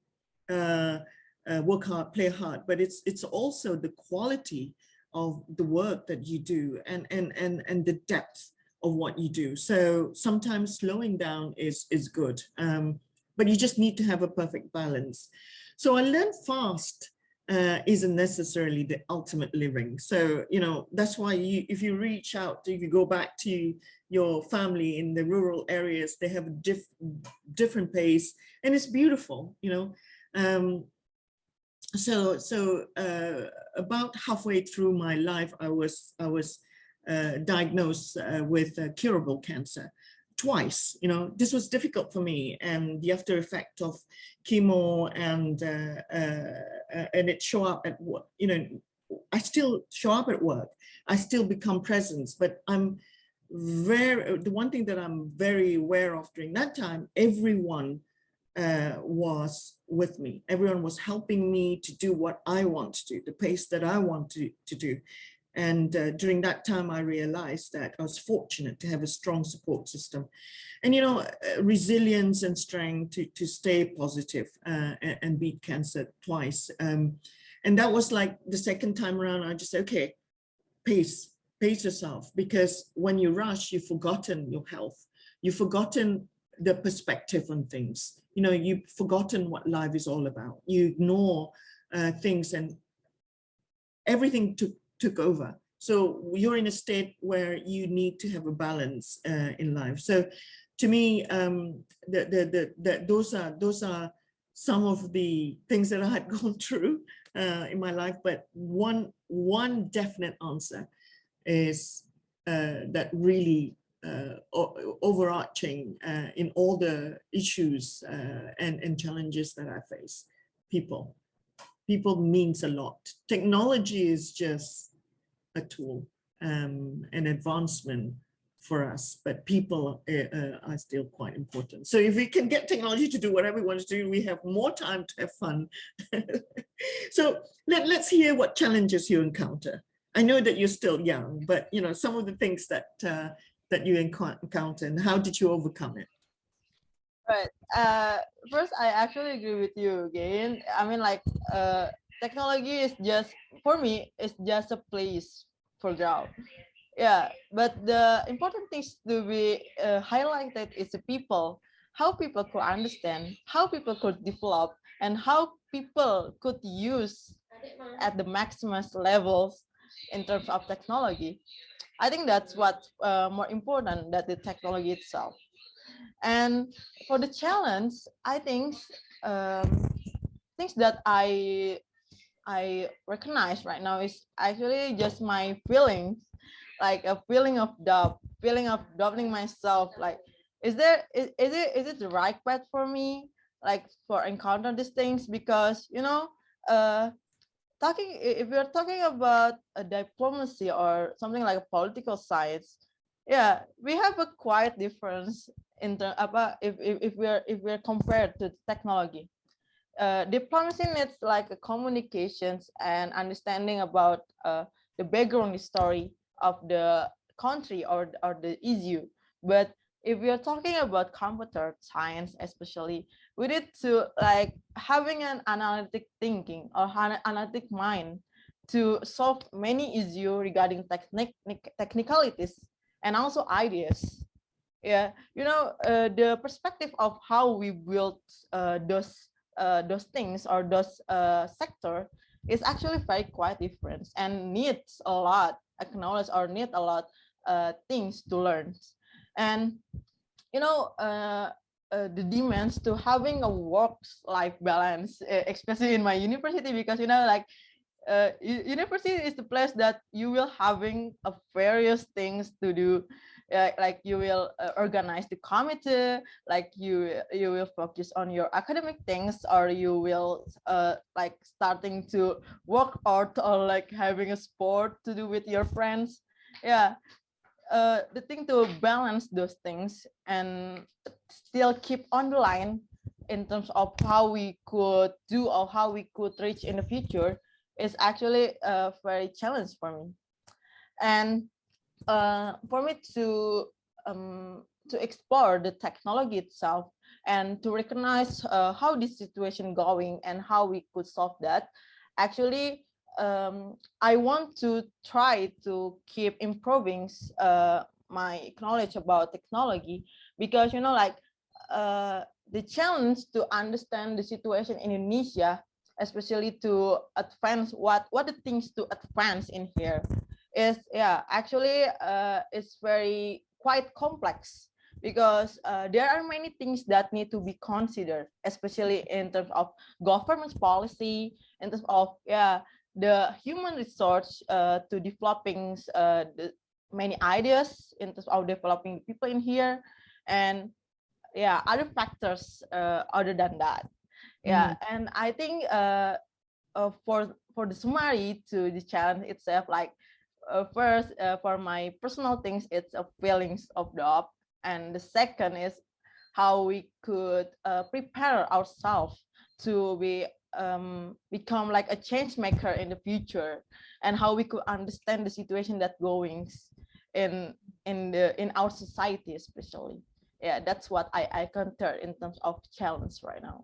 work hard, play hard, but it's also the quality of the work that you do and the depth of what you do. So sometimes slowing down is good, but you just need to have a perfect balance. So I learned fast isn't necessarily the ultimate living. So, that's why if you reach out, if you go back to your family in the rural areas, they have a different pace and it's beautiful, So about halfway through my life, I was diagnosed with curable cancer twice. This was difficult for me, and the after effect of chemo and it show up at work. I still show up at work. I still become presence, but the one thing that I'm very aware of during that time, everyone was with me. Everyone was helping me to do what I want to do, the pace that I want to do. And during that time, I realized that I was fortunate to have a strong support system and, resilience and strength to stay positive and beat cancer twice. And that was like the second time around, I just said, okay, pace yourself, because when you rush, you've forgotten your health. You've forgotten the perspective on things. You've forgotten what life is all about. You ignore things and everything took over. So you're in a state where you need to have a balance in life. So to me, those are some of the things that I had gone through in my life. But one definite answer is that really overarching in all the issues and challenges that I face. People means a lot. Technology is just a tool, an advancement for us, but people are still quite important. So if we can get technology to do whatever we want to do, we have more time to have fun. So let's hear what challenges you encounter. I know that you're still young, but some of the things that you encounter and how did you overcome it? Right. First, I actually agree with you again. I mean, technology is just, for me, it's just a place for growth. Yeah, but the important things to be highlighted is the people, how people could understand, how people could develop, and how people could use at the maximum levels in terms of technology. I think that's what's more important than the technology itself. And for the challenge, I think things that I recognize right now is actually just my feelings, like a feeling of doubt, feeling of doubting myself. Like, is it the right path for me? Like for encounter these things, because uh, if we're talking about a diplomacy or something like a political science, yeah, we have a quite difference in about if we're compared to technology. Diplomacy needs like a communications and understanding about the background story of the country or the issue. But if we are talking about computer science, especially, we need to like having an analytic thinking or analytic mind to solve many issues regarding technicalities and also ideas. Yeah, the perspective of how we build those things or those sector is actually very quite different and needs a lot acknowledge or need a lot things to learn. And the demands to having a work-life balance, especially in my university, because like university is the place that you will having a various things to do. Like you will organize the committee, like you will focus on your academic things, or you will like starting to work out or like having a sport to do with your friends. Yeah, the thing to balance those things and still keep on the line in terms of how we could do or how we could reach in the future is actually a very challenge for me. And for me to explore the technology itself and to recognize how this situation going and how we could solve that, actually I want to try to keep improving my knowledge about technology, because like the challenge to understand the situation in Indonesia, especially to advance what the things to advance in here is, yeah, actually it's very quite complex, because there are many things that need to be considered, especially in terms of government policy, in terms of, yeah, the human resource to developing the many ideas in terms of developing people in here, and yeah, other factors other than that. Yeah, and I think for the summary to the challenge itself, like first for my personal things, it's a feelings of doubt, and the second is how we could prepare ourselves to become like a change maker in the future, and how we could understand the situation that goings in our society especially. Yeah, that's what I consider in terms of challenge right now.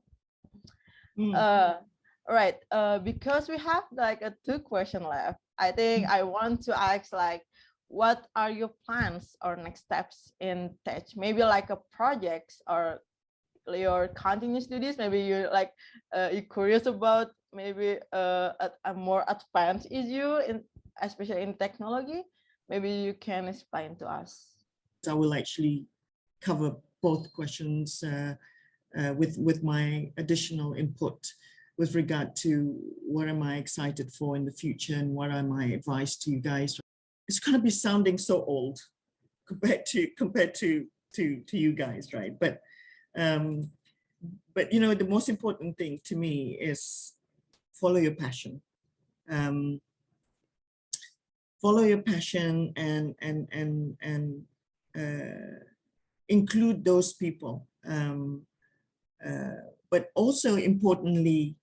Right, because we have like a 2 question left, I think I want to ask like, what are your plans or next steps in tech? Maybe like a projects or your continuous studies. Maybe you're like you're curious about maybe a more advanced issue in, especially in technology. Maybe you can explain to us. I will actually cover both questions with my additional input with regard to what am I excited for in the future and what are my advice to you guys. It's going to be sounding so old compared to you guys, right? But the most important thing to me is follow your passion. Follow your passion and include those people. But also importantly,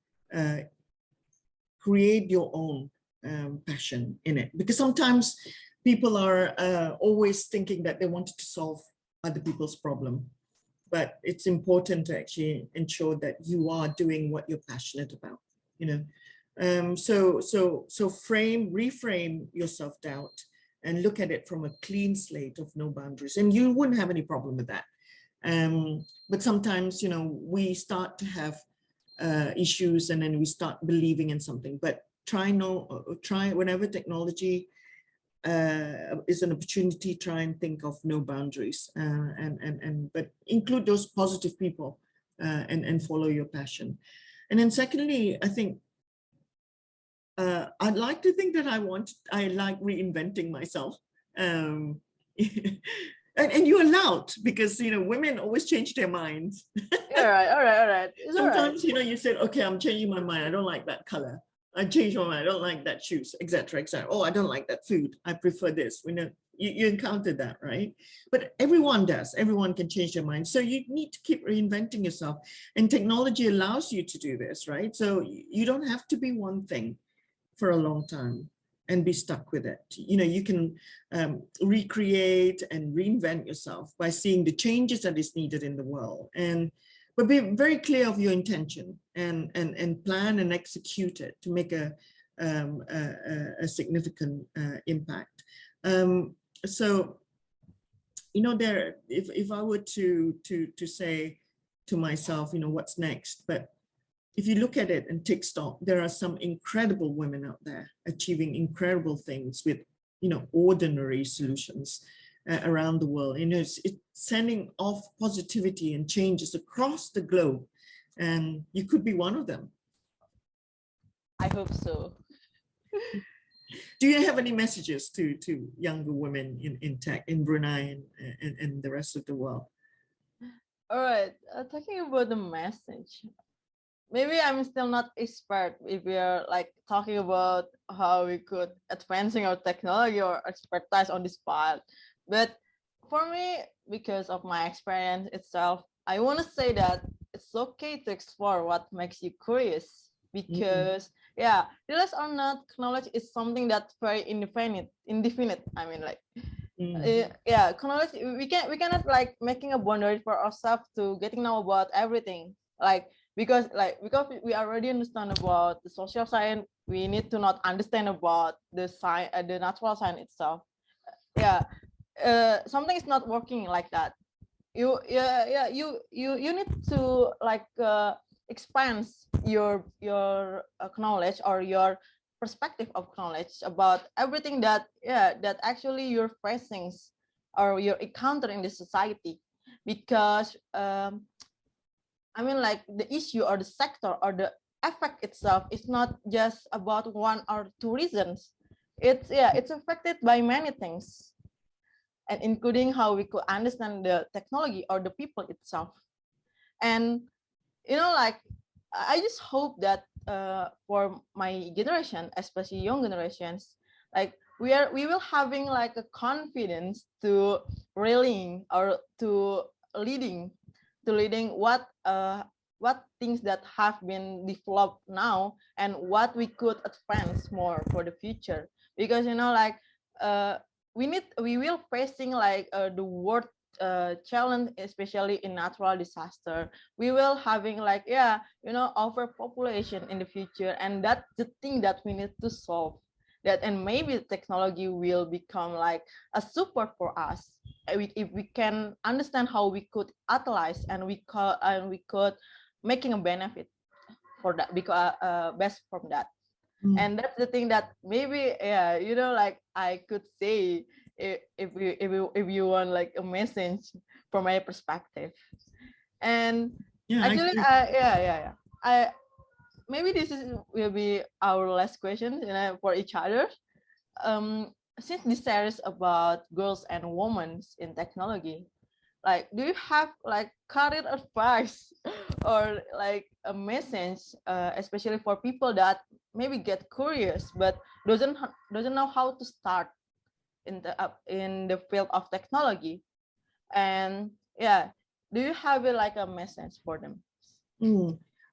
create your own passion in it. Because sometimes people are always thinking that they wanted to solve other people's problem. But it's important to actually ensure that you are doing what you're passionate about, So reframe your self-doubt and look at it from a clean slate of no boundaries. And you wouldn't have any problem with that. But sometimes, we start to have issues and then we start believing in something. But try whenever technology is an opportunity. Try and think of no boundaries, but include those positive people, and follow your passion. And then secondly, I think I'd like to think that I like reinventing myself. And you're allowed, because women always change their minds. All right. It's Sometimes all right. you said, okay, I'm changing my mind. I don't like that color. I changed my mind. I don't like that shoes, etc., etc. Oh, I don't like that food. I prefer this. You encounter that, right? But everyone does. Everyone can change their mind. So you need to keep reinventing yourself, and technology allows you to do this, right? So you don't have to be one thing for a long time and be stuck with it. You can recreate and reinvent yourself by seeing the changes that is needed in the world, but be very clear of your intention, and plan and execute it to make a significant impact. So if I were to say to myself, what's next, but if you look at it and take stock, there are some incredible women out there achieving incredible things with, ordinary solutions around the world. It's sending off positivity and changes across the globe, and you could be one of them. I hope so. Do you have any messages to younger women in tech in Brunei and the rest of the world? All right, talking about the message, maybe I'm still not expert if we are like talking about how we could advancing our technology or expertise on this part. But for me, because of my experience itself, I want to say that it's okay to explore what makes you curious, because realize or not, knowledge is something that's very indefinite. I mean, like, knowledge, we cannot like making a boundary for ourselves to getting know about everything. Because we already understand about the social science, we need to not understand about the science, the natural science itself. Something is not working like that. You need to like expand your knowledge or your perspective of knowledge about everything that actually you're facing or you're encountering in the society. Because I mean, like, the issue or the sector or the effect itself is not just about one or two reasons. It's affected by many things, and including how we could understand the technology or the people itself. And like, I just hope that for my generation, especially young generations, like we will having like a confidence to railing or to leading what things that have been developed now, and what we could advance more for the future. Because like we will facing like the world challenge, especially in natural disaster. We will having like overpopulation in the future, and that's the thing that we need to solve. That, and maybe technology will become like a support for us if we can understand how we could utilize, and we could making a benefit for that, because best from that. And that's the thing that maybe like I could say, if you want like a message from my perspective. And actually I maybe this will be our last question for each other. Since this series about girls and women in technology, like, do you have like career advice or like a message, especially for people that maybe get curious but doesn't know how to start in the field of technology? And do you have like a message for them?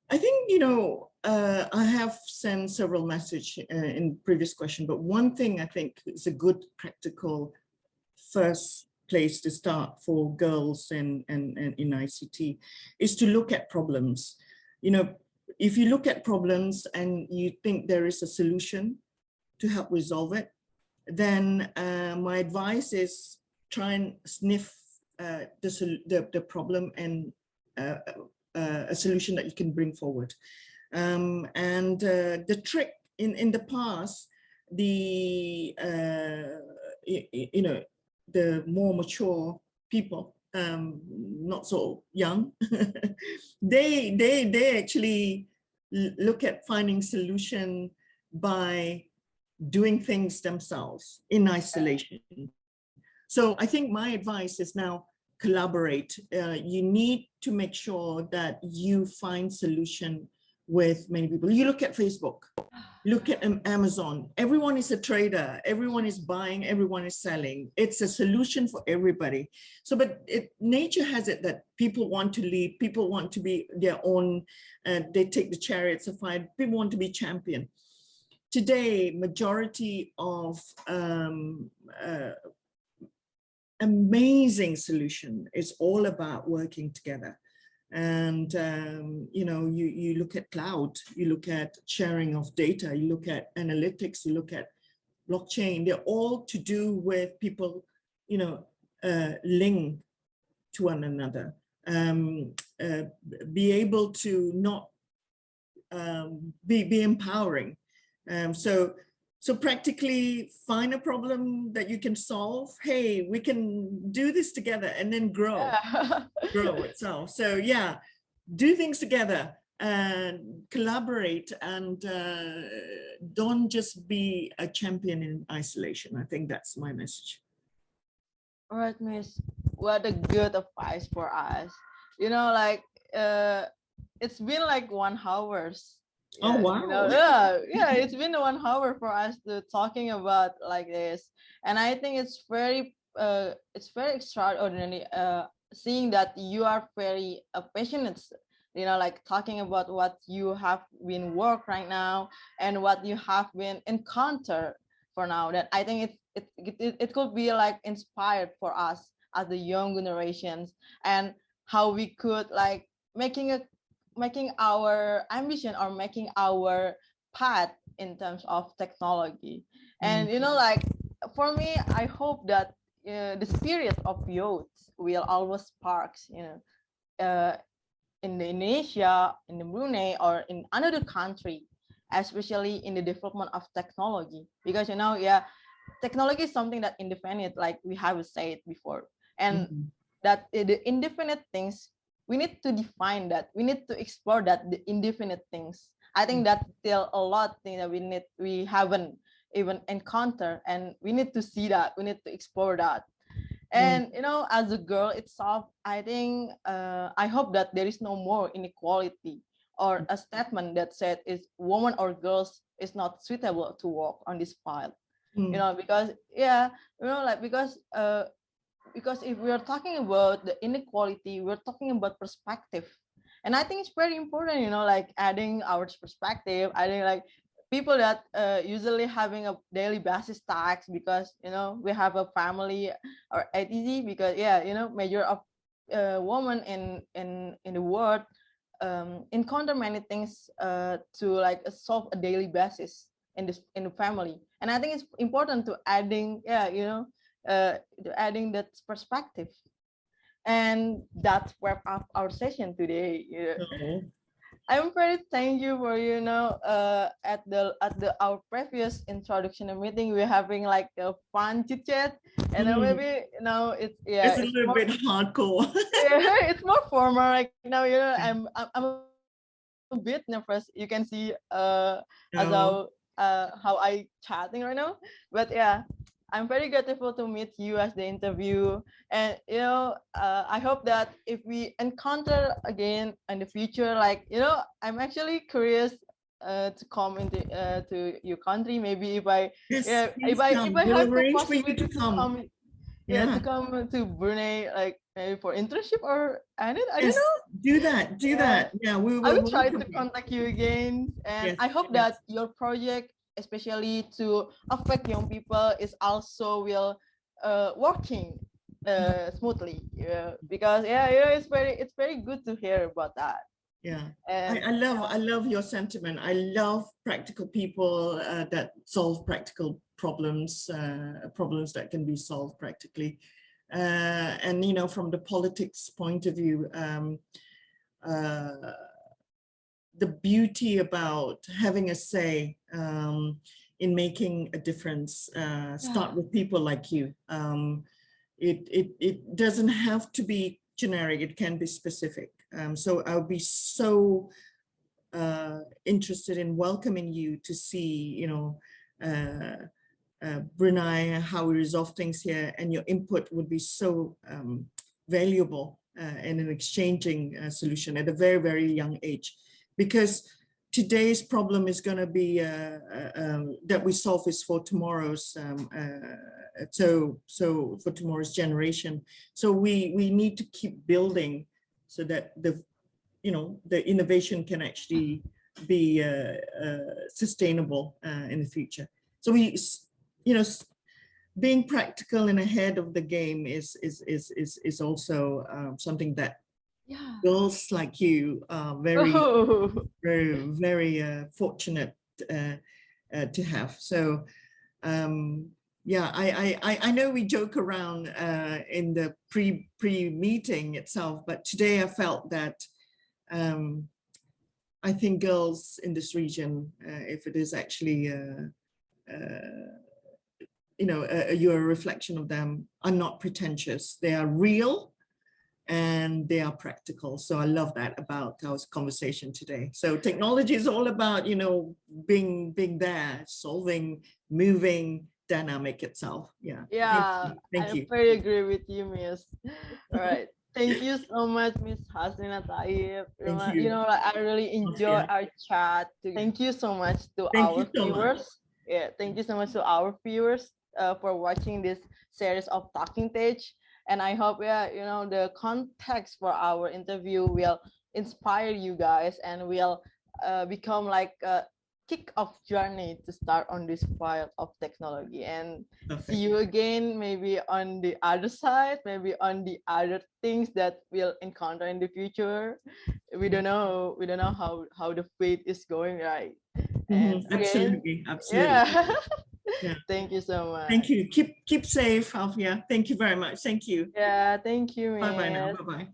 I think, I have sent several messages in previous question, but one thing I think is a good practical first place to start for girls and in ICT is to look at problems. If you look at problems and you think there is a solution to help resolve it, then my advice is try and sniff the problem and a solution that you can bring forward. The trick in the past, you know, the more mature people, not so young, they actually look at finding solution by doing things themselves in isolation. So I think my advice is now collaborate. You need to make sure that you find solution with many people. You look at Facebook, look at Amazon. Everyone is a trader. Everyone is buying. Everyone is selling. It's a solution for everybody. So, but nature has it that people want to lead. People want to be their own. They take the chariots of fire. People want to be champion. Today, majority of amazing solution is all about working together. And, you know, you look at cloud, you look at sharing of data, you look at analytics, you look at blockchain, they're all to do with people, you know, link to one another, be able to not be empowering. So practically find a problem that you can solve. Hey, we can do this together, and then grow, grow itself. So yeah, do things together and collaborate, and don't just be a champion in isolation. I think that's my message. All right, Miss. What a good advice for us. You know, like it's been like 1 hour. Yeah, oh wow! You know, yeah, it's been 1 hour for us to talking about like this, and I think it's very extraordinary. Seeing that you are very passionate, you know, like talking about what you have been work right now and what you have been encounter for now. That I think it could be like inspired for us as the young generations, and how we could like making our ambition or making our path in terms of technology. And you know, like for me, I hope that the spirit of youth will always sparks, you know, in Indonesia, in the Brunei, or in another country, especially in the development of technology. Because you know, yeah, technology is something that indefinite, like we have said before, and that the indefinite things, we need to define that. We need to explore that, the indefinite things. I think that's still a lot thing that we haven't even encountered, and we need to see that. We need to explore that. And you know, as a girl itself, I think I hope that there is no more inequality or a statement that said is woman or girls is not suitable to work on this file. You know, because yeah, you know, like because if we are talking about the inequality, we're talking about perspective. And I think it's very important, you know, like adding our perspective. I think like people that usually having a daily basis tax because, you know, we have a family or etc. Because yeah, you know, major of women in the world encounter many things to like solve a daily basis in the family. And I think it's important to adding, yeah, you know, adding that perspective. And that wrap up our session today. I'm very thank you for, you know, at our previous introduction meeting, we're having like a fun chit chat, and then maybe you know it's a little bit hardcore. Yeah, it's more formal right now. You know, I'm a bit nervous. You can see as how I chatting right now, but yeah. I'm very grateful to meet you as the interview, and you know, I hope that if we encounter again in the future, like you know, I'm actually curious to come into to your country. Maybe if I if I have the possibility to come, to come to Brunei, like maybe for internship or I don't know. Do that. Yeah, I will try to contact you again, and I hope that your project, especially to affect young people, is also will working smoothly, because yeah, you know, it's very good to hear about that. Yeah, I love your sentiment. I love practical people that solve practical problems, problems that can be solved practically. And you know, from the politics point of view, the beauty about having a say in making a difference start with people like you. It doesn't have to be generic, it can be specific. So I'll be so interested in welcoming you to see, you know, Brunei, how we resolve things here, and your input would be so valuable in an exchanging solution at a very, very young age. Because today's problem is going to be that we solve is for tomorrow's, so for tomorrow's generation. So we need to keep building so that the innovation can actually be sustainable in the future. So we, being practical and ahead of the game is also something that girls like you are very fortunate to have. So yeah, I know we joke around in the pre-meeting itself, but today I felt that I think girls in this region, if it is actually you're a reflection of them, are not pretentious. They are real and they are practical. So I love that about our conversation today. So technology is all about, being there, solving, moving, dynamic itself. Yeah. Yeah, Thank you. I very agree with you, Miss. All right. Thank you so much, Miss Haslina Taib. Thank you. I really enjoy our chat. Thank you so much to our viewers. Yeah, thank you so much to our viewers for watching this series of Talking Stage. And I hope, the context for our interview will inspire you guys and will become like a kick-off journey to start on this field of technology. And see you again, maybe on the other side, maybe on the other things that we'll encounter in the future. We don't know how the fate is going, right? And absolutely. Yeah. Thank you so much. Thank you. Keep safe, Alfiah. Thank you very much. Thank you. Yeah, thank you, man. Bye-bye now. Bye-bye.